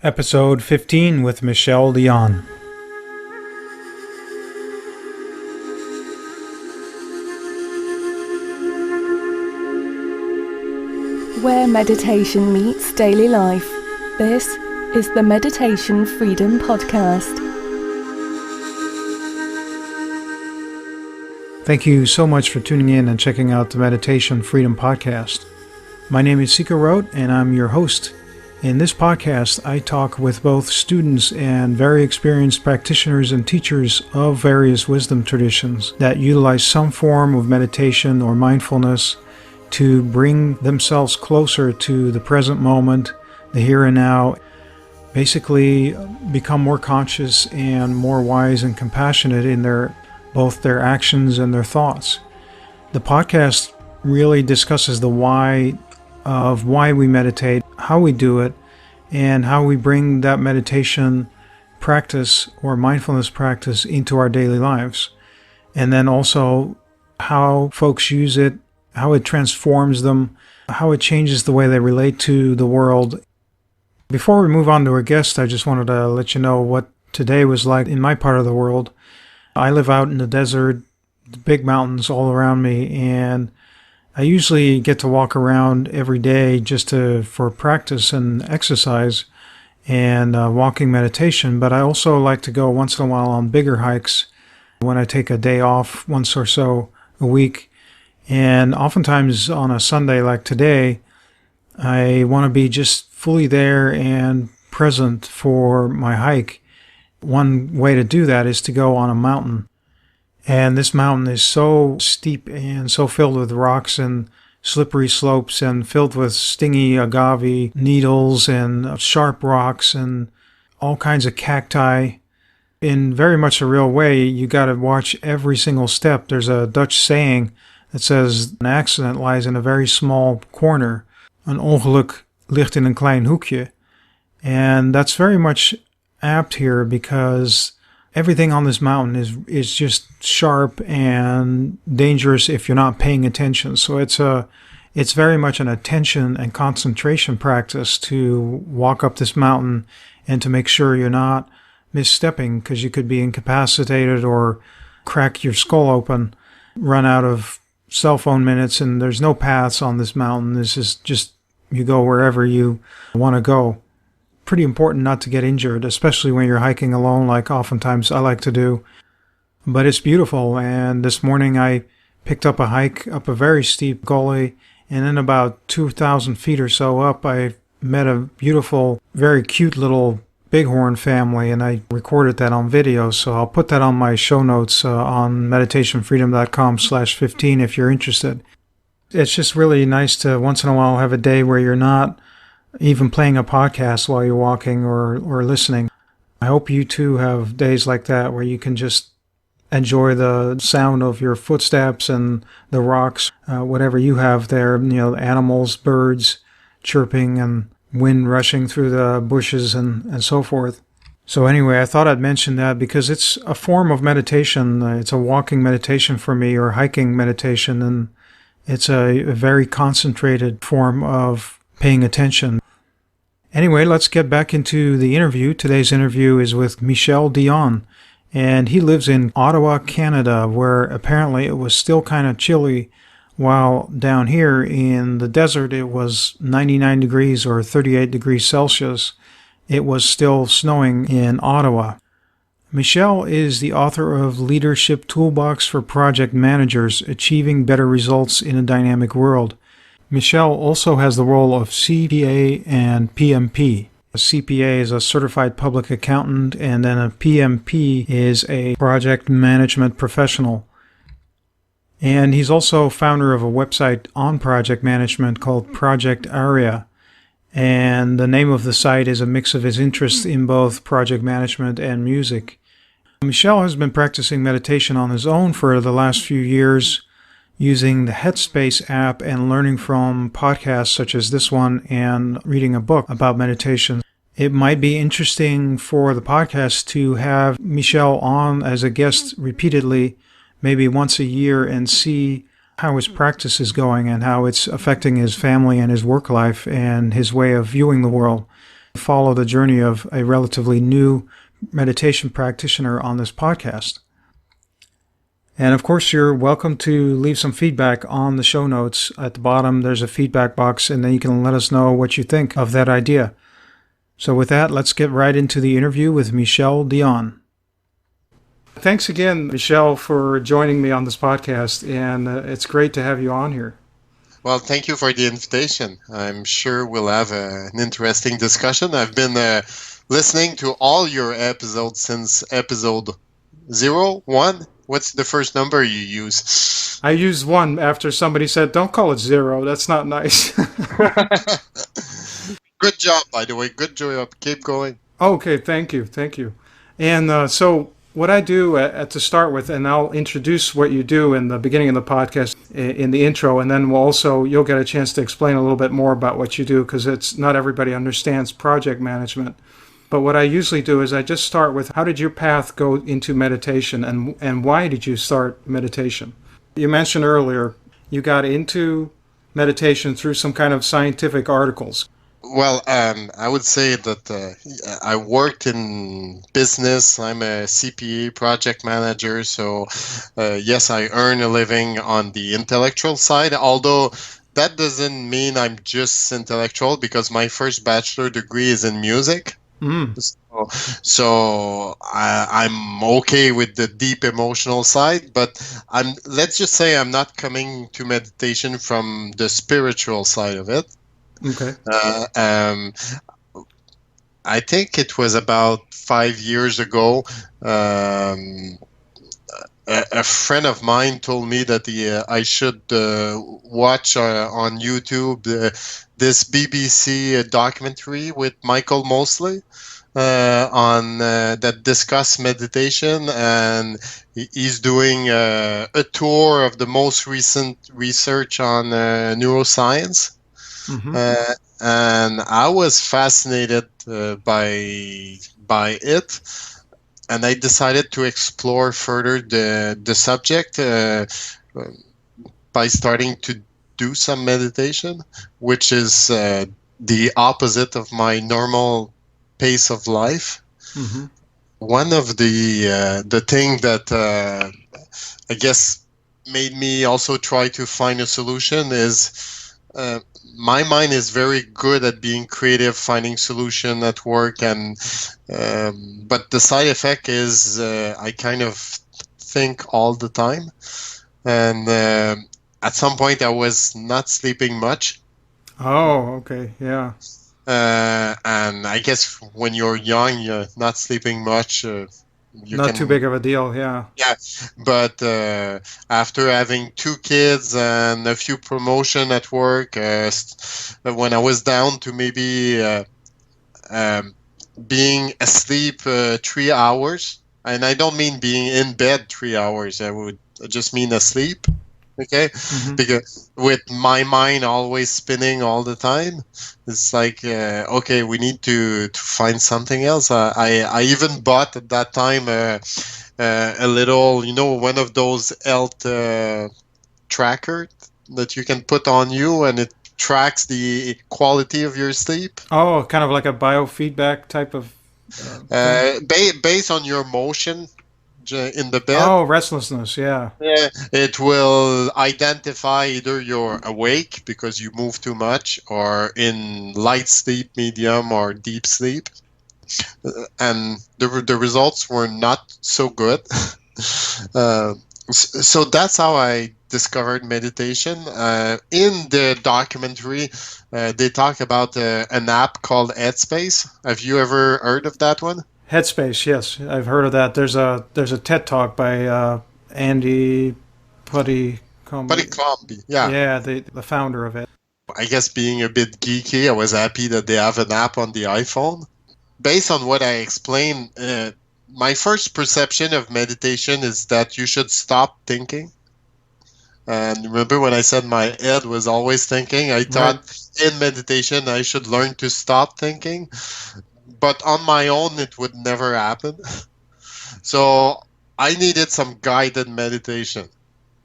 Episode 15 with Michel Dion. Where meditation meets daily life, this is the Meditation Freedom Podcast. Thank you so much for tuning in and checking out the Meditation Freedom Podcast. My name is Sika Roth, and I'm your host. In this podcast, I talk with both students and very experienced practitioners and teachers of various wisdom traditions that utilize some form of meditation or mindfulness to bring themselves closer to the present moment, the here and now, basically become more conscious and more wise and compassionate in both their actions and their thoughts. The podcast really discusses the why of why we meditate, how we do it, and how we bring that meditation practice or mindfulness practice into our daily lives. And then also how folks use it, how it transforms them, how it changes the way they relate to the world. Before we move on to our guest, I just wanted to let you know what today was like in my part of the world. I live out in the desert, the big mountains all around me, and I usually get to walk around every day just for practice and exercise and walking meditation, but I also like to go once in a while on bigger hikes when I take a day off once or so a week. And oftentimes on a Sunday like today, I want to be just fully there and present for my hike. One way to do that is to go on a mountain. And this mountain is so steep and so filled with rocks and slippery slopes and filled with stingy agave needles and sharp rocks and all kinds of cacti. In very much a real way, you got to watch every single step. There's a Dutch saying that says an accident lies in a very small corner. Een ongeluk ligt in een klein hoekje. And that's very much apt here because everything on this mountain is just sharp and dangerous if you're not paying attention. So it's very much an attention and concentration practice to walk up this mountain and to make sure you're not misstepping, because you could be incapacitated or crack your skull open, run out of cell phone minutes, and there's no paths on this mountain. This is just you go wherever you want to go. Pretty important not to get injured, especially when you're hiking alone, like oftentimes I like to do. But it's beautiful, and this morning I picked up a hike up a very steep gully, and then about 2,000 feet or so up, I met a beautiful, very cute little bighorn family, and I recorded that on video, so I'll put that on my show notes on meditationfreedom.com/15 if you're interested. It's just really nice to once in a while have a day where you're not even playing a podcast while you're walking or listening. I hope you too have days like that where you can just enjoy the sound of your footsteps and the rocks, whatever you have there, animals, birds chirping and wind rushing through the bushes and so forth. So anyway, I thought I'd mention that because it's a form of meditation. It's a walking meditation for me, or hiking meditation, and it's a very concentrated form of paying attention. Anyway, let's get back into the interview. Today's interview is with Michel Dion, and he lives in Ottawa, Canada, where apparently it was still kind of chilly, while down here in the desert it was 99 degrees or 38 degrees Celsius. It was still snowing in Ottawa. Michel is the author of Leadership Toolbox for Project Managers, Achieving Better Results in a Dynamic World. Michel also has the role of CPA and PMP. A CPA is a certified public accountant, and then a PMP is a project management professional. And he's also founder of a website on project management called Project Area. And the name of the site is a mix of his interests in both project management and music. Michel has been practicing meditation on his own for the last few years, using the Headspace app and learning from podcasts such as this one and reading a book about meditation. It might be interesting for the podcast to have Michel on as a guest repeatedly, maybe once a year, and see how his practice is going and how it's affecting his family and his work life and his way of viewing the world. follow the journey of a relatively new meditation practitioner on this podcast. And of course, you're welcome to leave some feedback on the show notes. At the bottom, there's a feedback box, and then you can let us know what you think of that idea. So with that, let's get right into the interview with Michel Dion. Thanks again, Michel, for joining me on this podcast, and it's great to have you on here. Well, thank you for the invitation. I'm sure we'll have an interesting discussion. I've been listening to all your episodes since episode 1. What's the first number you use? I used 1 after somebody said, don't call it 0. That's not nice. Good job, by the way. Good job. Keep going. Okay, thank you. And so what I do to start with, and I'll introduce what you do in the beginning of the podcast in the intro, and then you'll get a chance to explain a little bit more about what you do, because it's not everybody understands project management. But what I usually do is I just start with, how did your path go into meditation, and why did you start meditation? You mentioned earlier you got into meditation through some kind of scientific articles. Well, I would say that I worked in business. I'm a CPA project manager. So, yes, I earn a living on the intellectual side, although that doesn't mean I'm just intellectual, because my first bachelor degree is in music. So I'm okay with the deep emotional side, but let's just say I'm not coming to meditation from the spiritual side of it. Okay. I think it was about 5 years ago. A friend of mine told me that I should watch on YouTube this BBC documentary with Michael Mosley on that discuss meditation, and he's doing a tour of the most recent research on neuroscience. Mm-hmm. And I was fascinated by it, and I decided to explore further the subject by starting to do some meditation, which is the opposite of my normal pace of life. Mm-hmm. One of the thing that I guess made me also try to find a solution is my mind is very good at being creative, finding solution at work, and but the side effect is I kind of think all the time, and at some point I was not sleeping much. Oh, okay, yeah. And I guess when you're young, you're not sleeping much. Not too big of a deal, yeah. Yeah, but after having 2 kids and a few promotion at work, when I was down to maybe being asleep 3 hours, and I don't mean being in bed 3 hours, I just mean asleep, okay? Mm-hmm. Because with my mind always spinning all the time, it's like, okay, we need to find something else. I even bought at that time a little, one of those health tracker that you can put on you, and it tracks the quality of your sleep. Oh, kind of like a biofeedback type of based on your motion in the bed. Oh, restlessness, yeah. It will identify either you're awake because you move too much, or in light sleep, medium, or deep sleep. And the results were not so good. So that's how I discovered meditation. In the documentary, they talk about an app called Headspace. Have you ever heard of that one? Headspace, yes, I've heard of that. There's a TED Talk by Andy Puttycombe. Yeah, the founder of it. I guess being a bit geeky, I was happy that they have an app on the iPhone. Based on what I explained, my first perception of meditation is that you should stop thinking. And remember when I said my head was always thinking? I thought in meditation I should learn to stop thinking. But on my own, it would never happen. So I needed some guided meditation.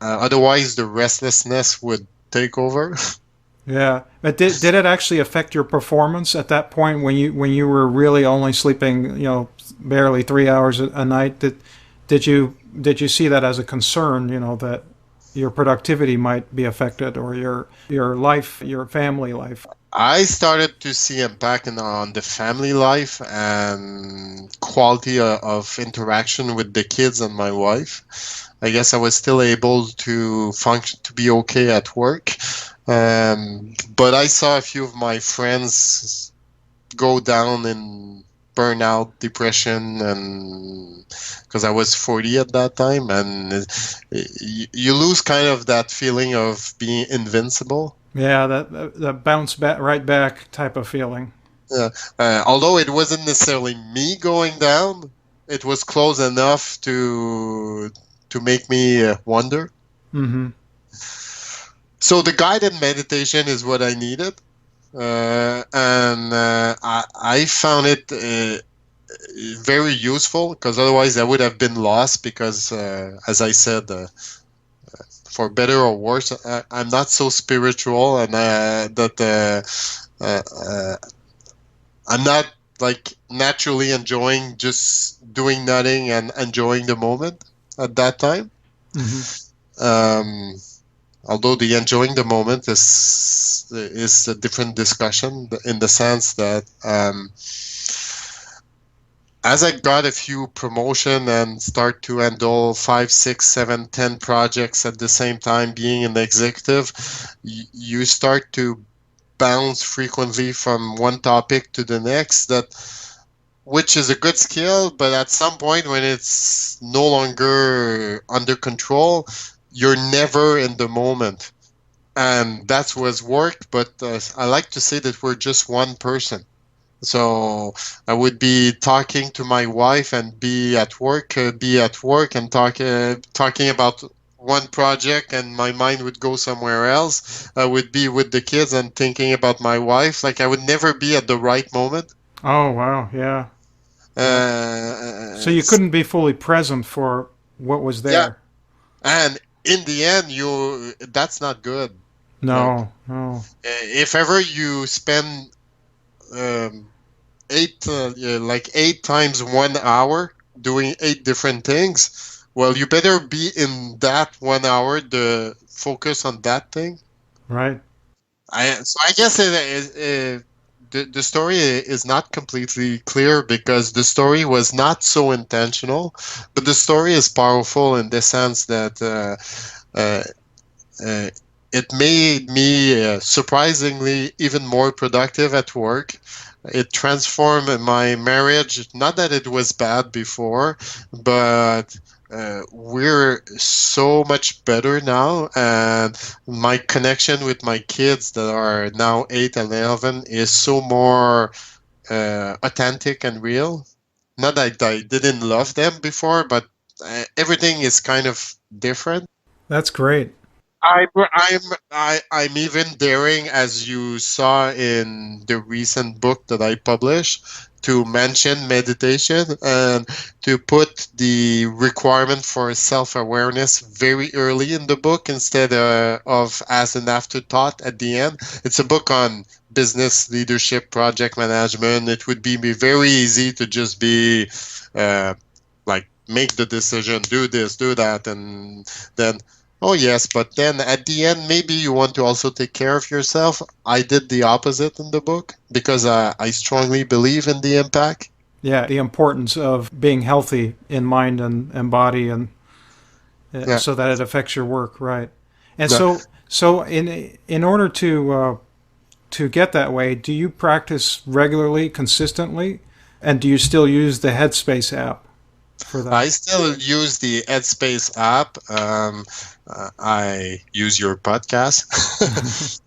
Otherwise, the restlessness would take over. Yeah, but did it actually affect your performance at that point when you were really only sleeping, barely 3 hours a night? Did you see that as a concern? That your productivity might be affected, or your life, your family life. I started to see impact on the family life and quality of interaction with the kids and my wife. I guess I was still able to function, to be okay at work. But I saw a few of my friends go down in burnout, depression, and because I was 40 at that time, and you lose kind of that feeling of being invincible. Yeah, that bounce back right back type of feeling. Yeah. Although it wasn't necessarily me going down, it was close enough to make me wonder. Mm-hmm. So the guided meditation is what I needed, and I found it very useful because otherwise I would have been lost. Because, as I said, for better or worse, I'm not so spiritual, and that I'm not like naturally enjoying just doing nothing and enjoying the moment at that time. Mm-hmm. Um, Although the enjoying the moment is a different discussion in the sense that as I got a few promotion and start to handle 5, 6, 7, 10 projects at the same time, being an executive, you start to bounce frequently from one topic to the next. That which is a good skill, but at some point when it's no longer under control, you're never in the moment. And that's what's worked, but I like to say that we're just one person. So I would be talking to my wife and be at work and talking about one project, and my mind would go somewhere else. I would be with the kids and thinking about my wife. Like I would never be at the right moment. Oh wow, yeah, yeah. So Uh, you couldn't be fully present for what was yeah, there. and in the end, you that's not good. Like No, no. if ever you spend um, like 8 times 1 hour doing 8 different things, well, you better be in that 1 hour the focus on that thing. Right. I guess the story is not completely clear because the story was not so intentional, but the story is powerful in the sense that uh, uh, it made me surprisingly even more productive at work. It transformed my marriage. Not that it was bad before, but we're so much better now. And my connection with my kids that are now 8 and 11 is so more authentic and real. Not that I didn't love them before, but everything is kind of different. That's great. I'm even daring, as you saw in the recent book that I published, to mention meditation and to put the requirement for self-awareness very early in the book instead of as an afterthought at the end. It's a book on business leadership, project management. It would be very easy to just be uh, like make the decision, do this, do that, and then oh, yes, but then at the end, maybe you want to also take care of yourself. I did the opposite in the book because I strongly believe in the impact. Yeah, the importance of being healthy in mind and body, and Yeah. so that it affects your work, right? And The- so in order to get that way, do you practice regularly, consistently, and do you still use the Headspace app for that? I still use the Headspace app. I use your podcast.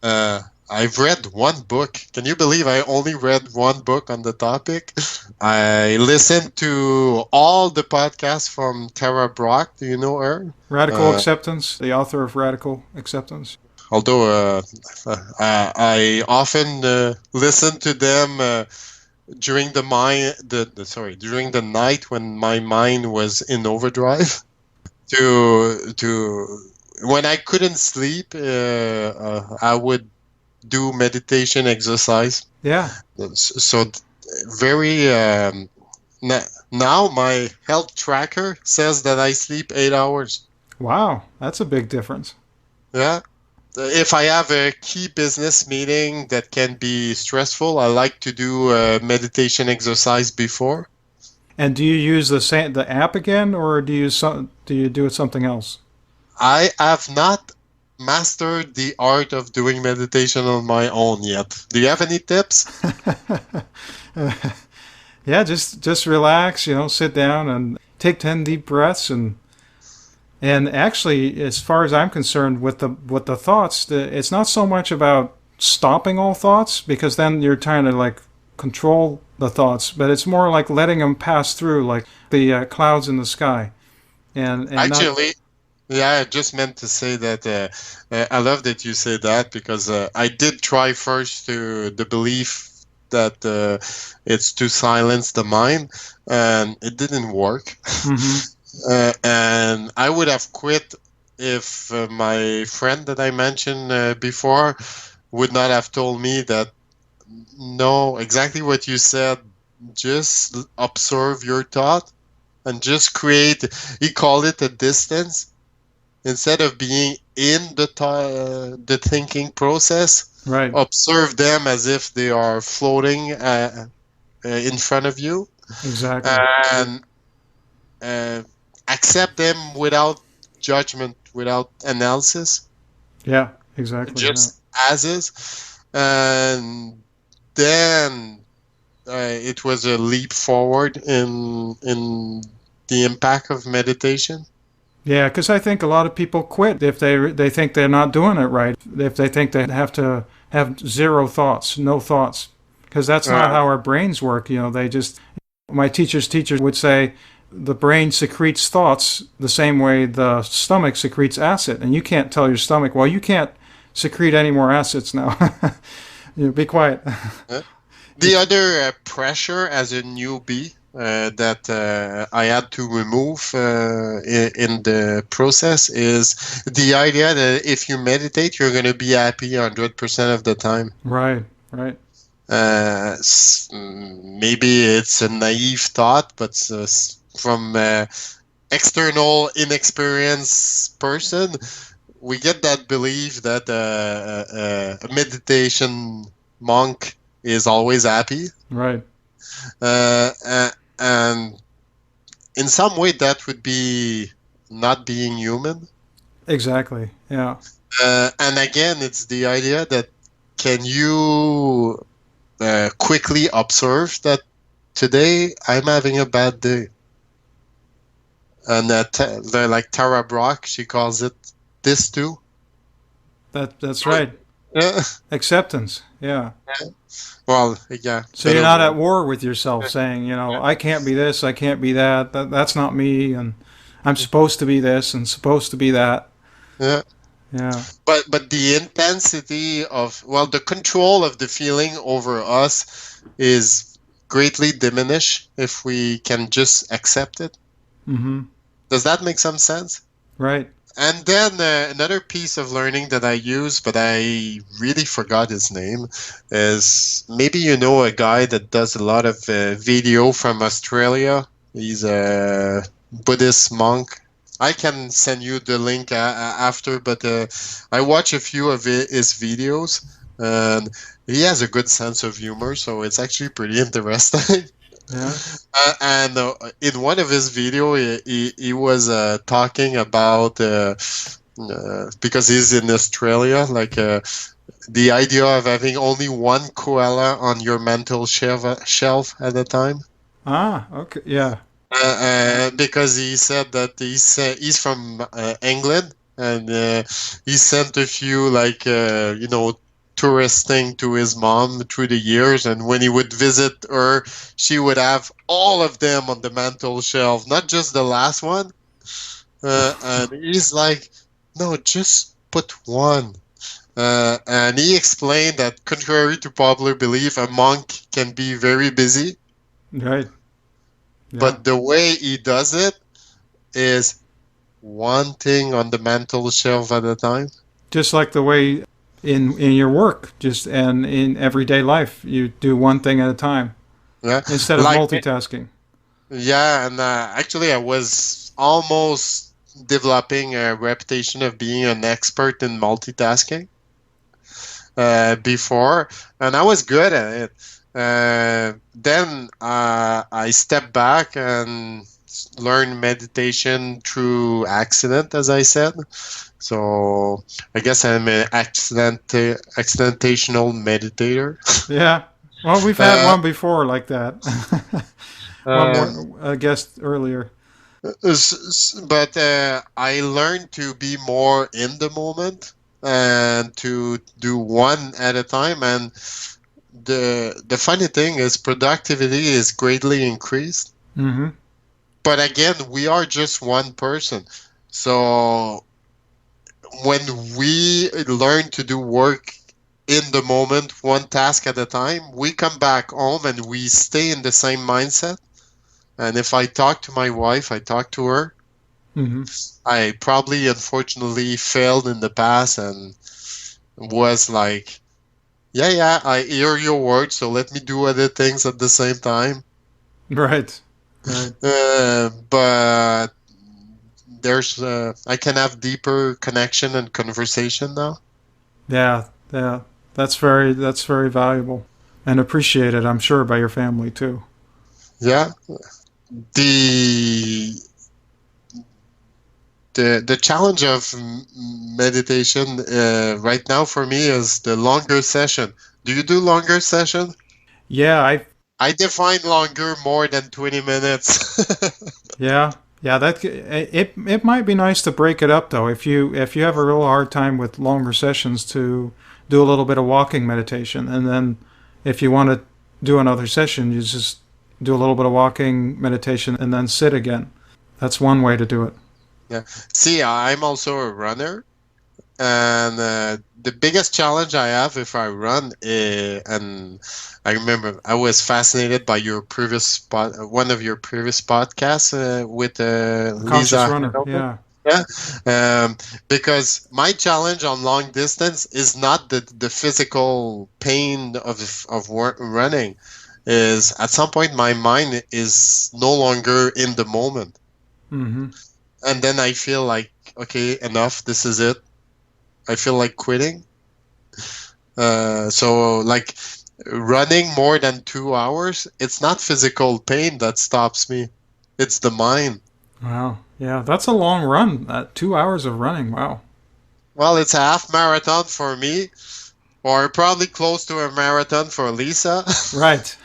uh, I've read one book. Can you believe I only read one book on the topic? I listened to all the podcasts from Tara Brock. Do you know her? Radical Uh, Acceptance, the author of Radical Acceptance. Although I often listen to them during during the night when my mind was in overdrive. To when I couldn't sleep, I would do meditation exercise. Yeah. So very now my health tracker says that I sleep 8 hours. Wow, that's a big difference. Yeah. If I have a key business meeting that can be stressful, I like to do a meditation exercise before. And do you use the app again, or do you do it something else? I have not mastered the art of doing meditation on my own yet. Do you have any tips? Yeah, just relax. Sit down and take 10 deep breaths, and actually, as far as I'm concerned, with the thoughts, it's not so much about stopping all thoughts, because then you're trying to like control the thoughts, but it's more like letting them pass through, like the clouds in the sky, and not. Actually, yeah, I just meant to say that I love that you say that because I did try first to the belief that it's to silence the mind, and it didn't work. Mm-hmm. And I would have quit if my friend that I mentioned before would not have told me that no, exactly what you said. Just observe your thought and just create. He called it a distance instead of being in the thinking process. Right. Observe them as if they are floating in front of you, Exactly. and uh, accept them without judgment, without analysis, Yeah. Exactly. Yeah. just as is. And then it was a leap forward in the impact of meditation. Yeah, because I think a lot of people quit if they think they're not doing it right. If they think they have to have zero thoughts, no thoughts, because that's not Uh, how our brains work. They just. My teacher's teacher would say the brain secretes thoughts the same way the stomach secretes acid, and you can't tell your stomach, well, you can't secrete any more acids now. Be quiet. The other pressure as a newbie that I had to remove in the process is the idea that if you meditate, you're going to be happy 100% of the time. Right. Right. Maybe it's a naive thought, but from external, inexperienced person, we get that belief that a meditation monk is always happy. Right. And in some way that would be not being human. Exactly. Yeah. And again, it's the idea that can you quickly observe that today I'm having a bad day. And like Tara Brock, she calls it this too. That's right. Yeah. Acceptance. Yeah. Well, yeah. So you're not at war with yourself saying, I can't be this, I can't be that, that's not me, and I'm supposed to be this and supposed to be that. Yeah. Yeah. But the intensity of the control of the feeling over us is greatly diminished if we can just accept it. Mm-hmm. Does that make some sense? Right. And then another piece of learning that I use, but I really forgot his name, is maybe you know a guy that does a lot of video from Australia. He's a Buddhist monk. I can send you the link after, but I watch a few of his videos, and he has a good sense of humor, so it's actually pretty interesting. Yeah. And in one of his video, he was talking about because he's in Australia, like the idea of having only one koala on your mental shelf at a time. Ah, okay. Yeah. Because he said that he's from England, and he sent a few like tourist thing to his mom through the years, and when he would visit her, she would have all of them on the mantle shelf, not just the last one. And he's like, no, just put one. And he explained that contrary to popular belief, a monk can be very busy, Right. Yeah. but the way he does it is one thing on the mantle shelf at a time. Just like the way in your work, just and in everyday life. You do one thing at a time Yeah, instead of like multitasking. yeah, and actually, I was almost developing a reputation of being an expert in multitasking before, and I was good at it. Then I stepped back and learned meditation through accident, as I said. So I guess I'm an accidentational meditator. Yeah. Well, we've had Uh, one before like that. One um, more a guest earlier. but I learned to be more in the moment and to do one at a time. And the funny thing is productivity is greatly increased. Mm-hmm. But again, we are just one person. So when we learn to do work in the moment, one task at a time, we come back home and we stay in the same mindset. And if I talk to my wife, I talk to her. Mm-hmm. I probably unfortunately failed in the past and was like, yeah, yeah, I hear your words, so let me do other things at the same time. Right. Right. But I can have deeper connection and conversation now. Yeah. Yeah. That's very valuable and appreciated, I'm sure, by your family too. Yeah. The the challenge of meditation right now for me is the longer session. Do you do longer session? Yeah. I define longer more than 20 minutes. Yeah. Yeah. It might be nice to break it up though. If you have a real hard time with longer sessions, to do a little bit of walking meditation, and then if you want to do another session, you just do a little bit of walking meditation and then sit again. That's one way to do it. Yeah. See, I'm also a runner, and the biggest challenge I have if I run, and I remember I was fascinated by your one of your previous podcasts with A conscious Lisa runner. Hanover. Yeah. Yeah, because my challenge on long distance is not the physical pain of running. Is at some point my mind is no longer in the moment, Mm-hmm. and then I feel like, okay, enough. This is it. I feel like quitting. So like running more than 2 hours, it's not physical pain that stops me. It's the mind. Wow. Yeah, that's a long run. 2 hours of running. Wow. Well, it's a half marathon for me, or probably close to a marathon for Lisa. Right.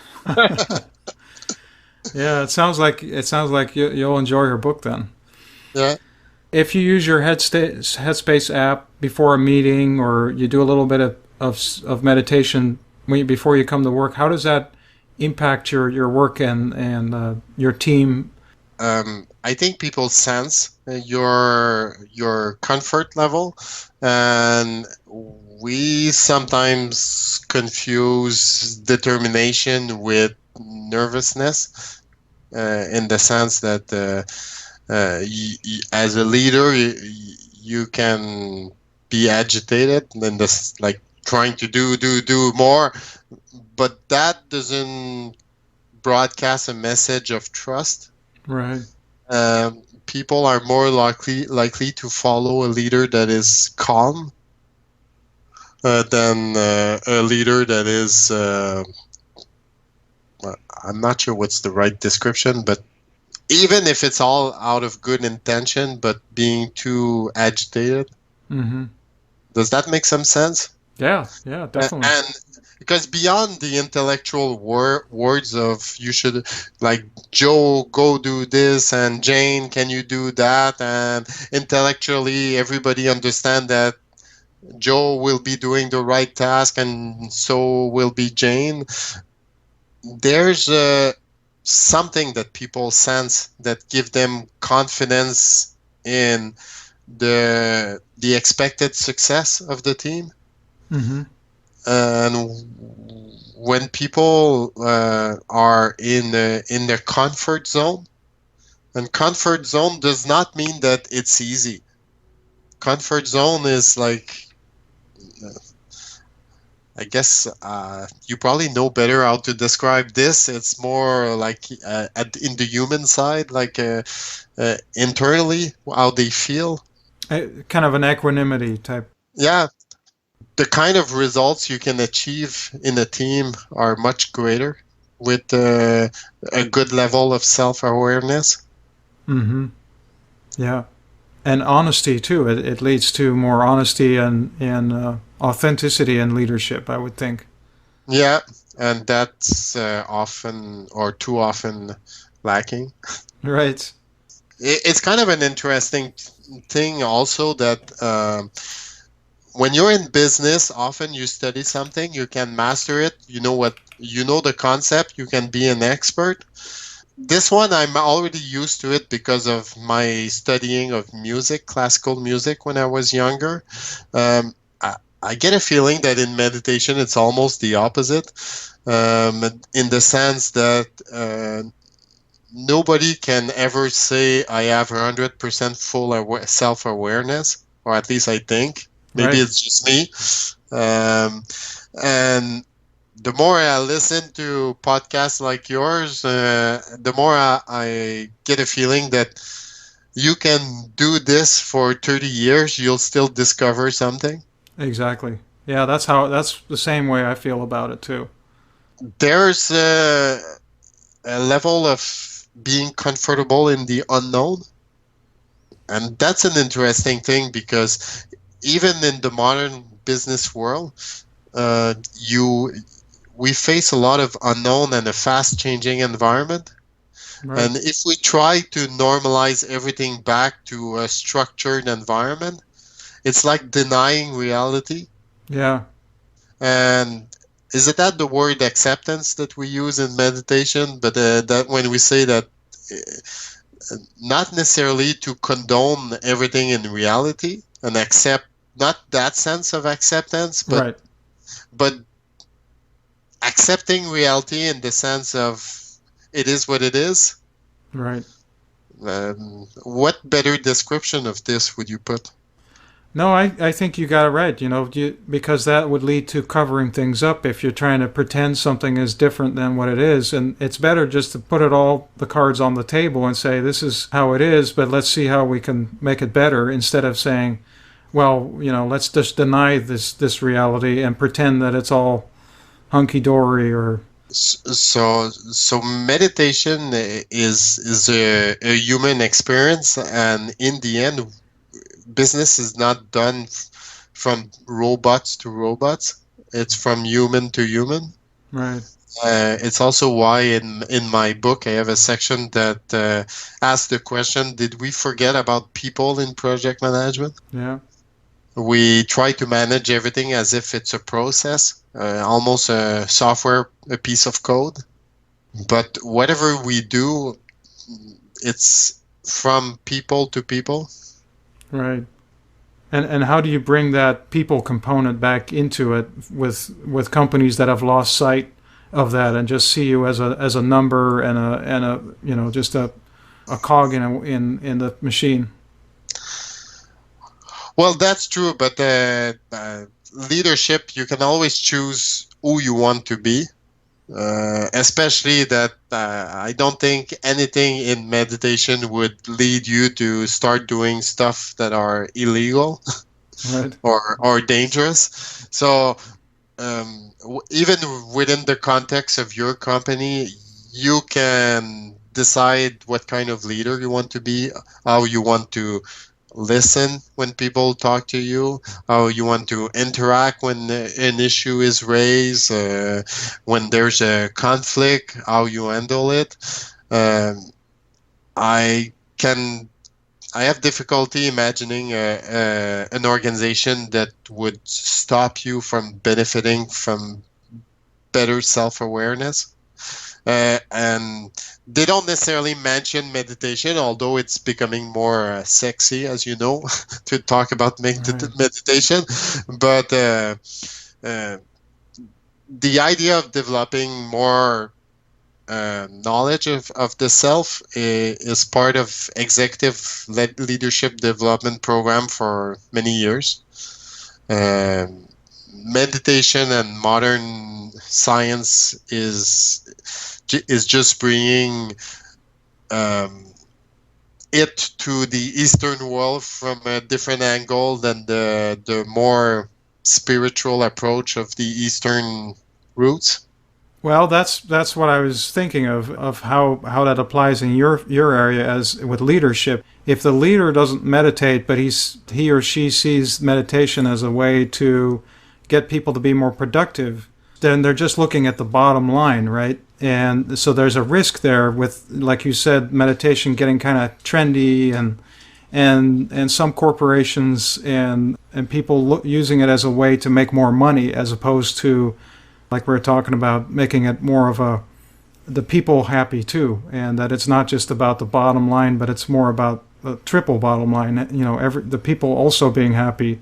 Yeah, it sounds like you'll enjoy her book then. Yeah. If you use your Headspace app before a meeting, or you do a little bit of meditation before you come to work, how does that impact your work and your team? I think people sense your comfort level, and we sometimes confuse determination with nervousness, in the sense that as a leader, you can be agitated and this like trying to do more, but that doesn't broadcast a message of trust. Right. People are more likely to follow a leader that is calm than a leader that is. I'm not sure what's the right description, but even if it's all out of good intention, but being too agitated. Mm-hmm. Does that make some sense? Yeah. Yeah. Definitely. And because beyond the intellectual words of you should, like, Joe, go do this, and Jane, can you do that, and intellectually everybody understand that Joe will be doing the right task and so will be Jane. There's something that people sense that give them confidence in the expected success of the team. Mm-hmm. And when people are in their comfort zone, and comfort zone does not mean that it's easy. Comfort zone is like I guess you probably know better how to describe this. It's more like in the human side, like internally, how they feel. Kind of an equanimity type. Yeah, the kind of results you can achieve in a team are much greater with a good level of self-awareness. Mm-hmm. Yeah. And honesty too. It leads to more honesty and authenticity in leadership, I would think. Yeah, and that's often or too often lacking. Right. It's kind of an interesting thing also that when you're in business, often you study something, you can master it, you know the concept, you can be an expert. This one, I'm already used to it because of my studying of music, classical music, when I was younger. Um, I get a feeling that in meditation, it's almost the opposite, in the sense that nobody can ever say, I have 100% full self awareness, or at least I think. Maybe Right. it's just me. And the more I listen to podcasts like yours, the more I get a feeling that you can do this for 30 years, you'll still discover something. Exactly. Yeah, that's the same way I feel about it too. There's a level of being comfortable in the unknown. And that's an interesting thing because even in the modern business world, you we face a lot of unknown and a fast changing environment. Right. And if we try to normalize everything back to a structured environment, it's like denying reality. Yeah. And is it that the word acceptance that we use in meditation? But that when we say that, not necessarily to condone everything in reality and accept, not that sense of acceptance, Right. but accepting reality in the sense of it is what it is. Right. What better description of this would you put? No, I think you got it right. Because that would lead to covering things up if you're trying to pretend something is different than what it is. And it's better just to put it all the cards on the table and say, this is how it is, but let's see how we can make it better instead of saying, well, let's just deny this reality and pretend that it's all hunky dory or So meditation is a human experience, and in the end, business is not done from robots to robots. It's from human to human. right. It's also why in my book I have a section that asks the question: did we forget about people in project management? Yeah. We try to manage everything as if it's a process, almost a software, a piece of code. But whatever we do, it's from people to people. Right. And how do you bring that people component back into it with companies that have lost sight of that and just see you as a number and a just a cog in the machine? Well, that's true, but leadership, you can always choose who you want to be. Especially that I don't think anything in meditation would lead you to start doing stuff that are illegal Right. or dangerous. So even within the context of your company, you can decide what kind of leader you want to be, how you want to listen when people talk to you, how you want to interact when an issue is raised, when there's a conflict, how you handle it. Um, I can. I have difficulty imagining an organization that would stop you from benefiting from better self-awareness. And they don't necessarily mention meditation, although it's becoming more sexy, as you know, to talk about Right. meditation. But uh, the idea of developing more knowledge of the self is part of executive leadership development program for many years. Um, meditation and modern science is just bringing um, it to the Eastern world from a different angle than the more spiritual approach of the Eastern roots. Well, that's what I was thinking of how that applies in your area as with leadership. If the leader doesn't meditate, but he or she sees meditation as a way to get people to be more productive, then they're just looking at the bottom line, right? And so there's a risk there with, like you said, meditation getting kind of trendy and some corporations and people using it as a way to make more money as opposed to, like we were talking about, making it more of the people happy too, and that it's not just about the bottom line, but it's more about the triple bottom line. The people also being happy,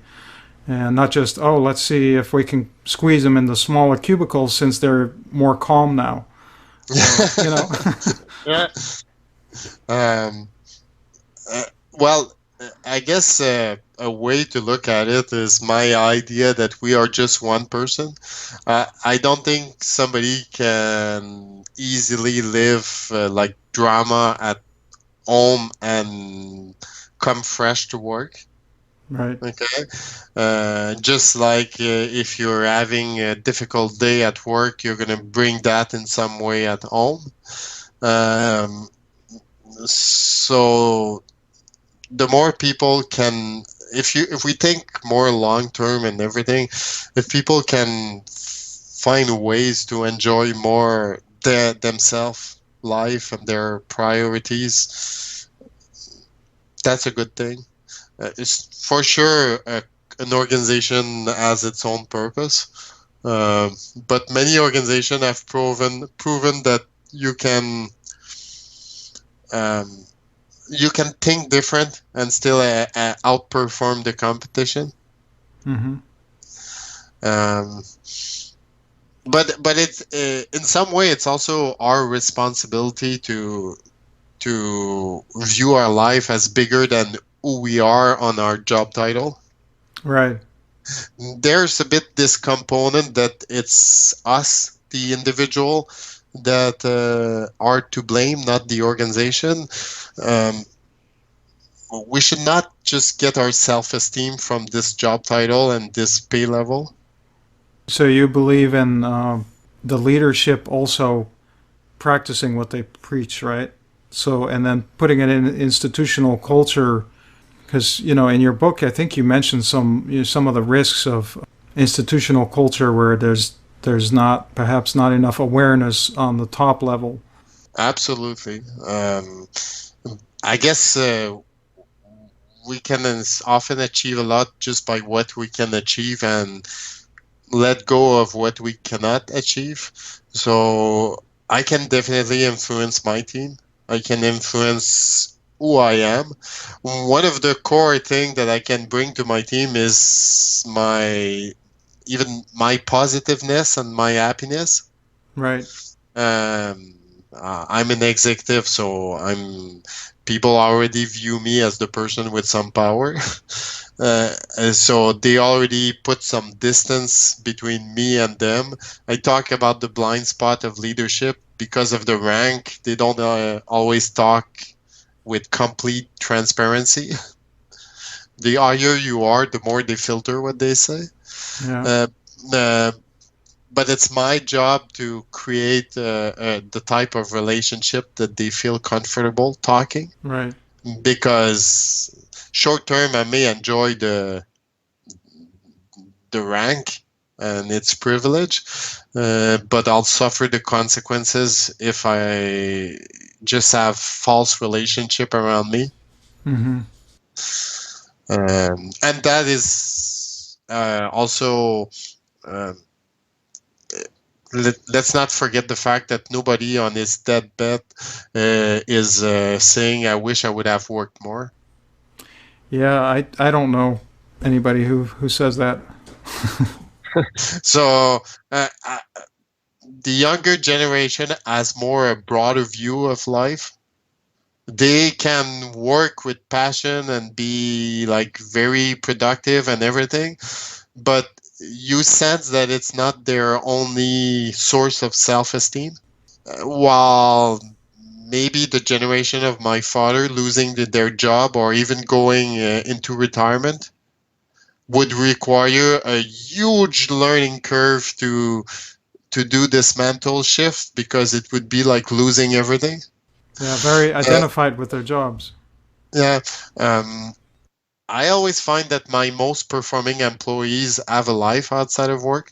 and not just, oh, let's see if we can squeeze them into smaller cubicles since they're more calm now. Or, Yeah. Um, well, I guess a way to look at it is my idea that we are just one person. I don't think somebody can easily live like drama at home and come fresh to work. Right. Okay. Just like if you're having a difficult day at work, you're going to bring that in some way at home. Um, so the more people can, if we think more long term and everything, if people can find ways to enjoy more themselves life and their priorities, that's a good thing. It's for sure an organization has its own purpose, but many organizations have proven that you can um, you can think different and still outperform the competition. Mm-hmm. Um, but it's in some way it's also our responsibility to view our life as bigger than who we are on our job title. Right. There's a bit this component that it's us, the individual, that are to blame, not the organization. Um, we should not just get our self-esteem from this job title and this pay level. So you believe in the leadership also practicing what they preach, right? So, and then putting it in institutional culture, because in your book, I think you mentioned some of the risks of institutional culture where there's perhaps not enough awareness on the top level. Absolutely. I guess we can often achieve a lot just by what we can achieve and let go of what we cannot achieve. So I can definitely influence my team. I can influence who I am. One of the core thing that I can bring to my team is my positiveness and my happiness. Right. I'm an executive, so people already view me as the person with some power. And so they already put some distance between me and them. I talk about the blind spot of leadership because of the rank. They don't always talk with complete transparency. The higher you are, the more they filter what they say. Yeah. But it's my job to create the type of relationship that they feel comfortable talking. Right. Because short term, I may enjoy the rank and its privilege, but I'll suffer the consequences if I just have false relationship around me. Mm-hmm. And that is also. Um, let's not forget the fact that nobody on his deathbed is saying, "I wish I would have worked more." Yeah, I don't know anybody who says that. So the younger generation has more a broader view of life. They can work with passion and be like very productive and everything, but you sense that it's not their only source of self-esteem. While maybe the generation of my father losing their job or even going into retirement would require a huge learning curve to do this mental shift, because it would be like losing everything. Yeah, very Uh, identified with their jobs. yeah. Um, I always find that my most performing employees have a life outside of work.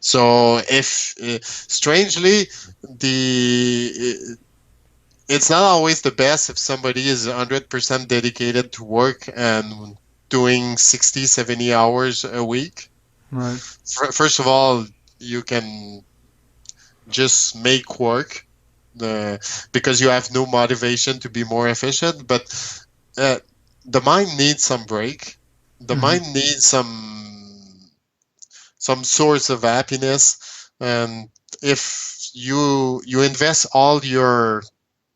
So if strangely, the it's not always the best if somebody is 100% dedicated to work and doing 60, 70 hours a week. Right. First of all, you can just make work because you have no motivation to be more efficient. But uh, the mind needs some break. The Hmm. mind needs some source of happiness. And if you invest all your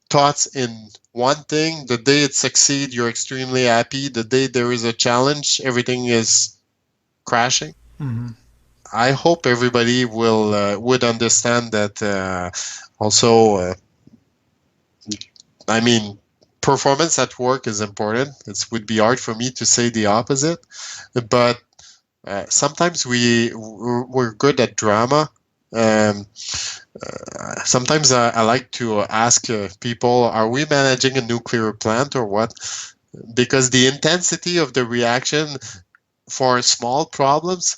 thoughts in one thing, the day it succeeds, you're extremely happy. The day there is a challenge, everything is crashing. Hmm. I hope everybody will would understand that. Also, I mean, performance at work is important. It would be hard for me to say the opposite, but sometimes we're good at drama. Um, Sometimes I like to ask people, are we managing a nuclear plant or what? Because the intensity of the reaction for small problems,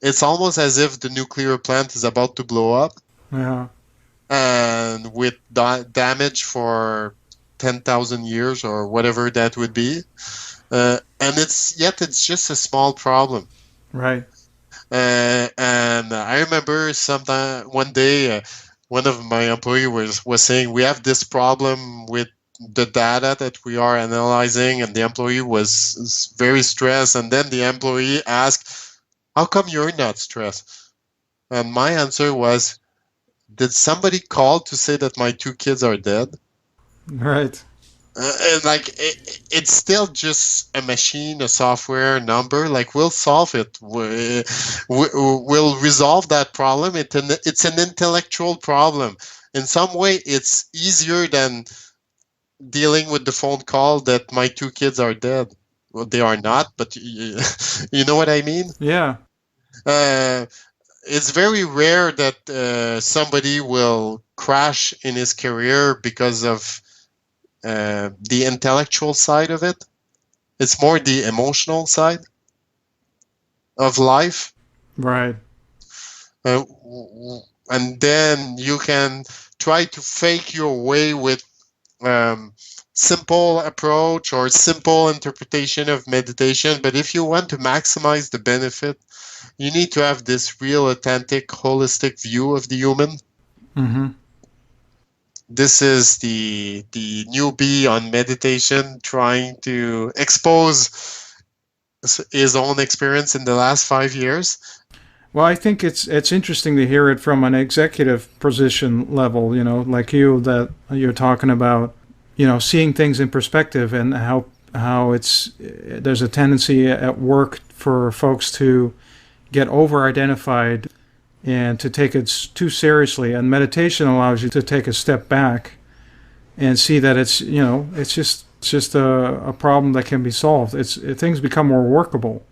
it's almost as if the nuclear plant is about to blow up, Yeah. and with damage for 10,000 years or whatever that would be. And it's just a small problem. Right. And I remember sometime one day, one of my employee was saying we have this problem with the data that we are analyzing, and the employee was very stressed. And then the employee asked, "How come you're not stressed?" And my answer was, "Did somebody call to say that my two kids are dead?" Right. And like it's still just a machine, a software number. Like we'll solve it. We'll resolve that problem. It's an intellectual problem. In some way, it's easier than dealing with the phone call that my two kids are dead. Well, they are not, but you know what I mean. Yeah. Uh, it's very rare that somebody will crash in his career because of the intellectual side of it. It's more the emotional side of life. Right. Uh, and then you can try to fake your way with um, simple approach or simple interpretation of meditation. But if you want to maximize the benefit, you need to have this real, authentic, holistic view of the human. Hmm. This is the newbie on meditation trying to expose his own experience in the last 5 years. Well, I think it's interesting to hear it from an executive position level, like you, that you're talking about, seeing things in perspective, and how it's there's a tendency at work for folks to get over identified and to take it too seriously, and meditation allows you to take a step back and see that it's just a problem that can be solved. Things become more workable.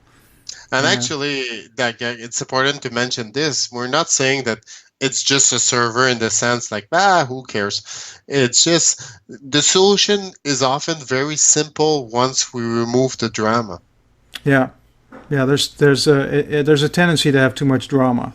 And And actually, that it's important to mention this. We're not saying that it's just a server in the sense like, who cares? It's just the solution is often very simple once we remove the drama. yeah, yeah, there's a tendency to have too much drama.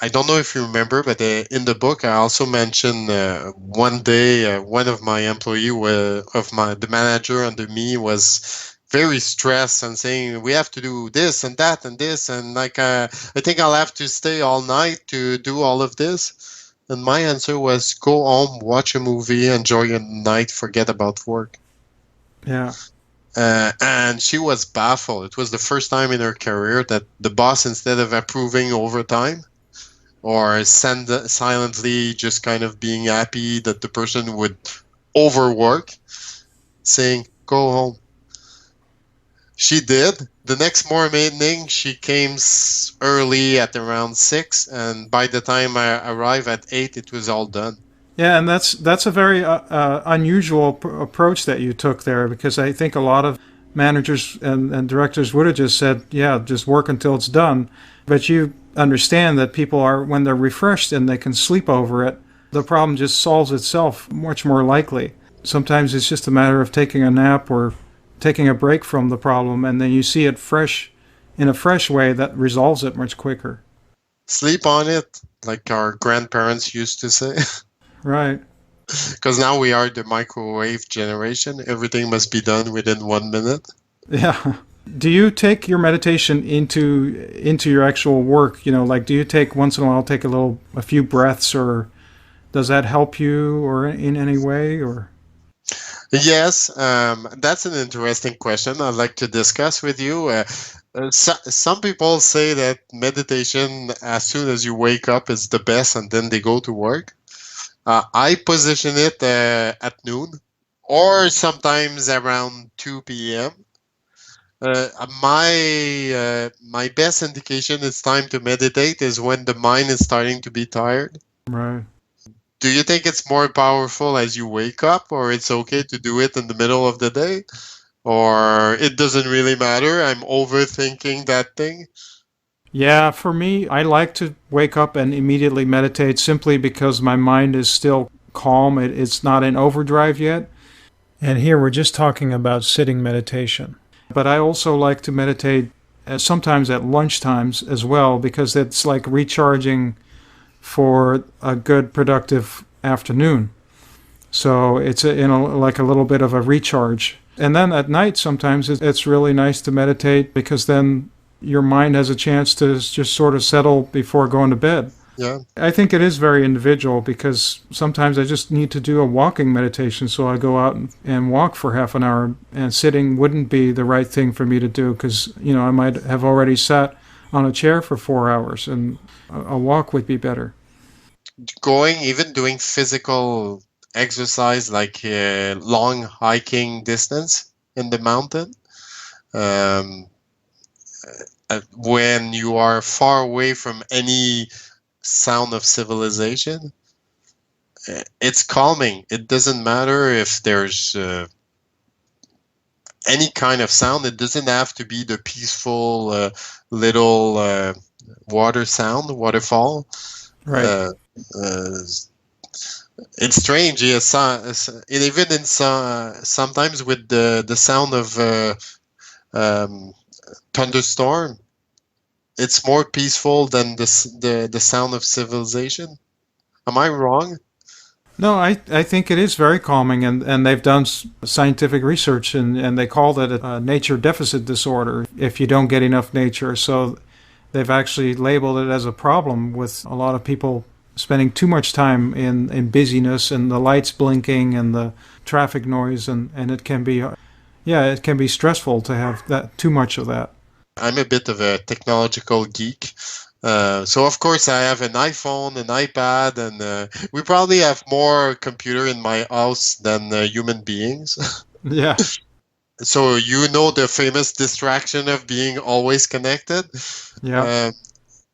I don't know if you remember, but in the book, I also mentioned one day one of my employee the manager under me was very stressed and saying we have to do this and that and this, and like I think I'll have to stay all night to do all of this. And my answer was go home, watch a movie, enjoy your night, forget about work. Yeah, And she was baffled. It was the first time in her career that the boss, instead of approving overtime, or send silently just kind of being happy that the person would overwork, saying go home. She did, The next morning, she came early at around 6, and by the time I arrived at 8, it was all done. Yeah, and that's a very unusual approach that you took there, because I think a lot of managers and directors would have just said, "Yeah, just work until it's done." But you understand that people are, when they're refreshed and they can sleep over it, the problem just solves itself much more likely. Sometimes it's just a matter of taking a nap or taking a break from the problem, and then you see it fresh in a fresh way that resolves it much quicker. Sleep on it, like our grandparents used to say. Right. Because now we are the microwave generation. Everything must be done within 1 minute. Yeah. Do you take your meditation into your actual work? Like, do you take once in a while take a few breaths, or does that help you or in any way, or? Yes, that's an interesting question I'd like to discuss with you. Some people say that meditation, as soon as you wake up, is the best, and then they go to work. I position it at noon or sometimes around 2 p.m. My best indication it's time to meditate is when the mind is starting to be tired. Right. Do you think it's more powerful as you wake up, or it's okay to do it in the middle of the day? Or it doesn't really matter? I'm overthinking that thing. Yeah, for me, I like to wake up and immediately meditate simply because my mind is still calm. It's not in overdrive yet. And here we're just talking about sitting meditation. But I also like to meditate sometimes at lunch times as well, because it's like recharging for a good productive afternoon. So it's like a little bit of a recharge. And then at night, sometimes it's really nice to meditate, because then your mind has a chance to just sort of settle before going to bed. Yeah. I think it is very individual, because sometimes I just need to do a walking meditation. So I go out and walk for half an hour, and sitting wouldn't be the right thing for me to do, because, I might have already sat on a chair for 4 hours, and a walk would be better. Even doing physical exercise like long hiking distance in the mountain. Um, when you are far away from any sound of civilization, it's calming. It doesn't matter if there's any kind of sound. It doesn't have to be the peaceful little waterfall. Right. Uh, uh, it's strange. Yes, even in sometimes with the sound of um, thunderstorm, it's more peaceful than the sound of civilization. Am I wrong? No, I think it is very calming, and they've done scientific research, and they call it a nature deficit disorder if you don't get enough nature. So they've actually labeled it as a problem with a lot of people spending too much time in busyness and the lights blinking and the traffic noise, and it can be, yeah, it can be stressful to have that too much of that. I'm a bit of a technological geek. So of course I have an iPhone, an iPad, and we probably have more computer in my house than human beings. Yeah, So you know the famous distraction of being always connected. yeah, Uh,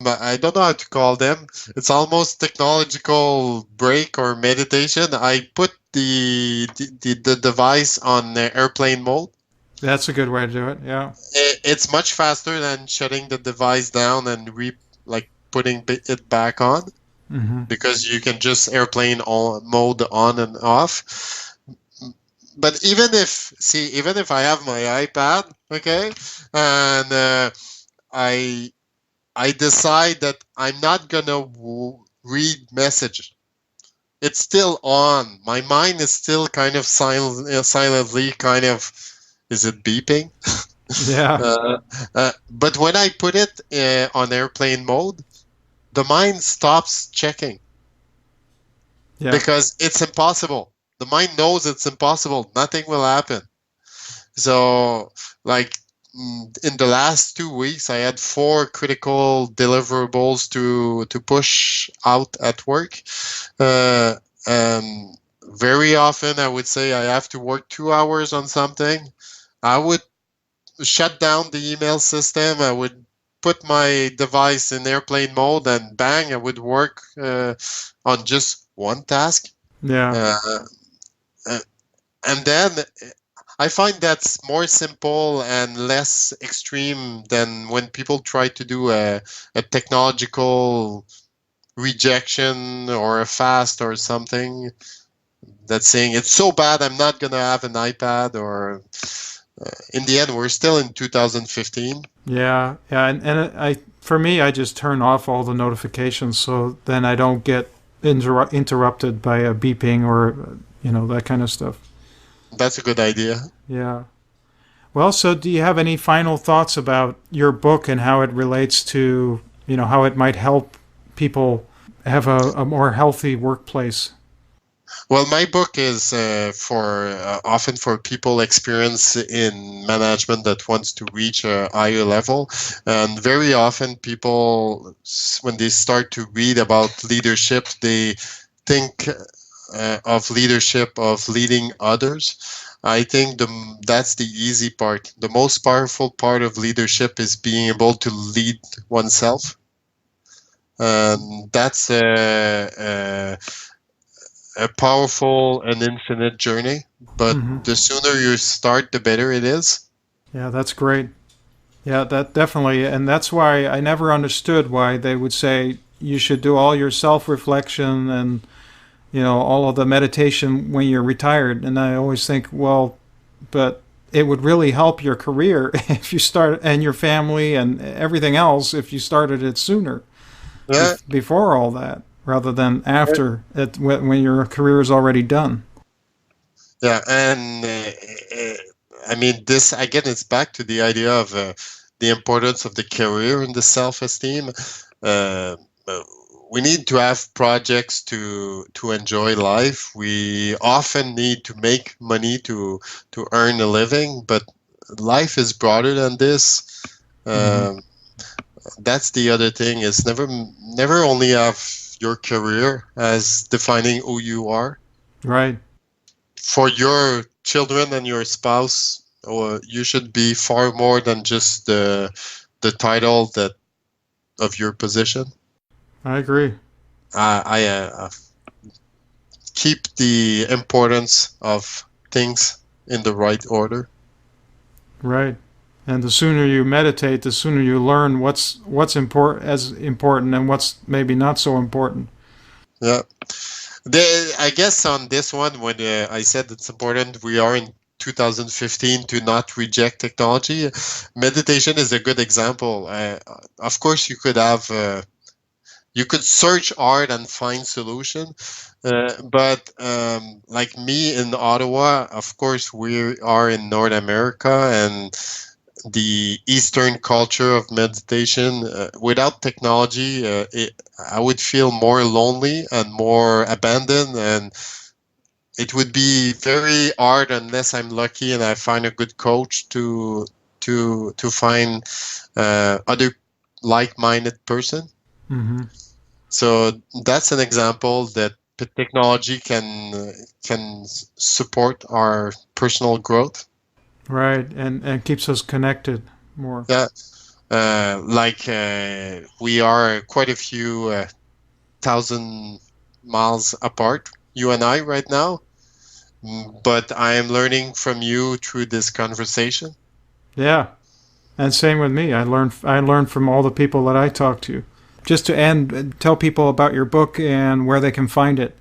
but I don't know how to call them. It's almost technological break or meditation. I put the device on airplane mode. that's a good way to do it. Yeah, It's much faster than shutting the device down and putting it back on, hmm, because you can just airplane on mode on and off. But even if I have my iPad, okay, and I I decide that I'm not gonna read message, it's still on. My mind is still kind of silently kind of, is it beeping? yeah, But when I put it on airplane mode, the mind stops checking yeah. because it's impossible. The mind knows it's impossible. Nothing will happen. So, like in the last 2 weeks, I had 4 critical deliverables to push out at work, uh, and very often I would say I have to work 2 hours on something. I would shut down the email system. I would put my device in airplane mode, and bang, I would work on just one task. Yeah. Uh, uh, and then I find that's more simple and less extreme than when people try to do a technological rejection or a fast or something that's saying it's so bad I'm not gonna have an iPad. Or in the end, we're still in 2015. Yeah. Yeah. And for me, I just turn off all the notifications so then I don't get interrupted by a beeping or, that kind of stuff. That's a good idea. Yeah. Well, so do you have any final thoughts about your book and how it relates to, how it might help people have a more healthy workplace? Well, my book is for often for people experienced in management that wants to reach a higher level, and very often people, when they start to read about leadership, they think of leadership of leading others. I think that's the easy part. The most powerful part of leadership is being able to lead oneself, and that's a powerful and infinite journey, but Hmm. the sooner you start, the better it is. Yeah, that's great. Yeah, that definitely. And that's why I never understood why they would say you should do all your self reflection and, all of the meditation when you're retired. And I always think, well, but it would really help your career if you start and your family and everything else if you started it sooner Yeah, before all that rather than after it when your career is already done. yeah, and I mean, this again, it's back to the idea of the importance of the career and the self-esteem. Uh, uh, we need to have projects to enjoy life. We often need to make money to earn a living, but life is broader than this. Hmm. Um, that's the other thing, is never only have your career as defining who you are. Right. For your children and your spouse, or you should be far more than just the title that of your position. I agree. I keep the importance of things in the right order. Right. And the sooner you meditate, the sooner you learn what's important and what's maybe not so important. Yeah. I guess on this one, when I said it's important, we are in 2015 to not reject technology. Meditation is a good example. Of course, you could search hard and find solution, but like me in Ottawa, of course, we are in North America, and the Eastern culture of meditation. Without technology, I would feel more lonely and more abandoned, and it would be very hard unless I'm lucky and I find a good coach to find other like-minded person. Hmm. So that's an example that technology can support our personal growth. Right. And keeps us connected more. Yeah, like we are quite a few thousand miles apart, you and I, right now. But I am learning from you through this conversation. Yeah. And same with me. I learned from all the people that I talk to. Just to end, tell people about your book and where they can find it.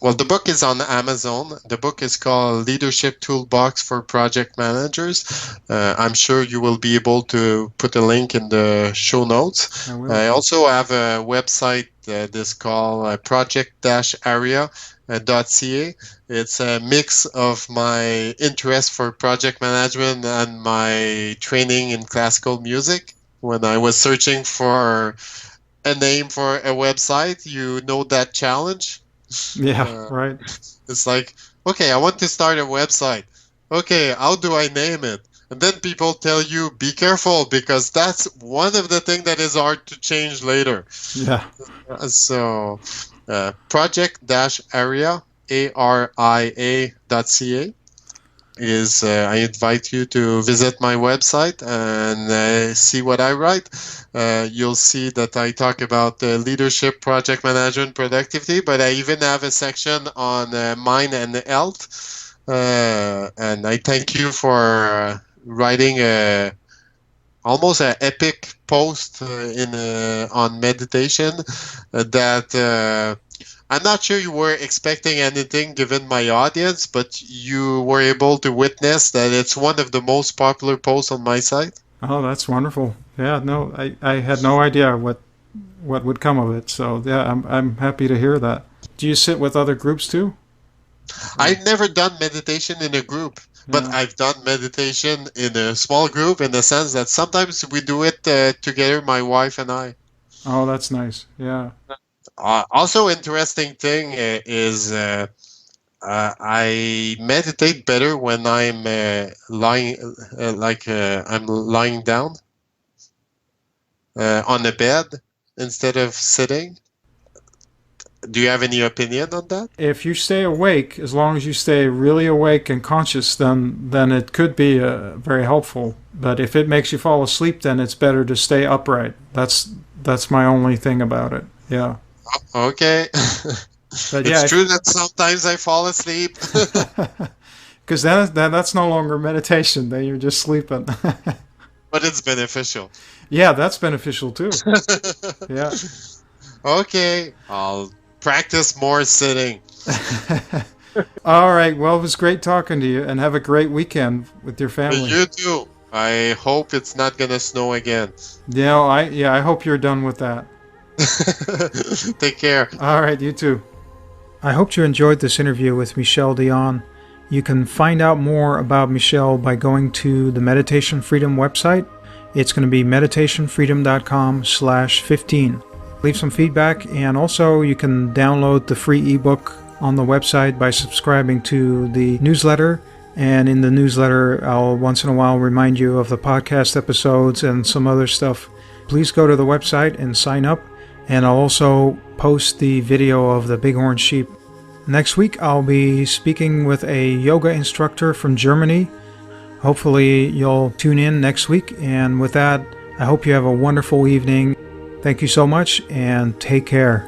Well, the book is on Amazon. The book is called Leadership Toolbox for Project Managers. I'm sure you will be able to put a link in the show notes. I will. I also have a website that's called project-area.ca. It's a mix of my interest for project management and my training in classical music. When I was searching for a name for a website, you know that challenge. Yeah. Uh, Right. it's like, okay, I want to start a website. Okay, how do I name it? And then people tell you, be careful, because that's one of the things that is hard to change later. Yeah. So, project-area, ARIA.ca. is I invite you to visit my website and see what I write. You'll see that I talk about leadership, project management, productivity, but I even have a section on mind and health. And I thank you for writing almost an epic post on meditation that I'm not sure you were expecting anything given my audience, but you were able to witness that it's one of the most popular posts on my site. Oh, that's wonderful. Yeah, no, I had no idea what would come of it. So yeah, I'm happy to hear that. Do you sit with other groups too? I've never done meditation in a group, but Yeah. I've done meditation in a small group in the sense that sometimes we do it together, my wife and I. Oh, that's nice. Yeah. Also, interesting thing is I meditate better when I'm lying, I'm lying down on the bed instead of sitting. Do you have any opinion on that? If you stay awake, as long as you stay really awake and conscious, then it could be very helpful. But if it makes you fall asleep, then it's better to stay upright. That's my only thing about it. Yeah. Okay. But It's yeah, true that sometimes I fall asleep. because that's no longer meditation. Then you're just sleeping. But it's beneficial. Yeah, that's beneficial too. Yeah. Okay, I'll practice more sitting. All right. Well, it was great talking to you, and have a great weekend with your family. You too. I hope it's not gonna snow again. Yeah, I hope you're done with that. Take care. All right, you too. I hope you enjoyed this interview with Michel Dion. You can find out more about Michel by going to the Meditation Freedom website. It's going to be meditationfreedom.com/15. Leave some feedback, and also you can download the free ebook on the website by subscribing to the newsletter. And in the newsletter, I'll once in a while remind you of the podcast episodes and some other stuff. Please go to the website and sign up, and I'll also post the video of the bighorn sheep. Next week, I'll be speaking with a yoga instructor from Germany. Hopefully, you'll tune in next week. And with that, I hope you have a wonderful evening. Thank you so much, and take care.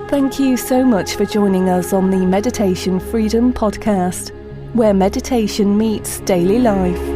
Thank you so much for joining us on the Meditation Freedom Podcast, where meditation meets daily life.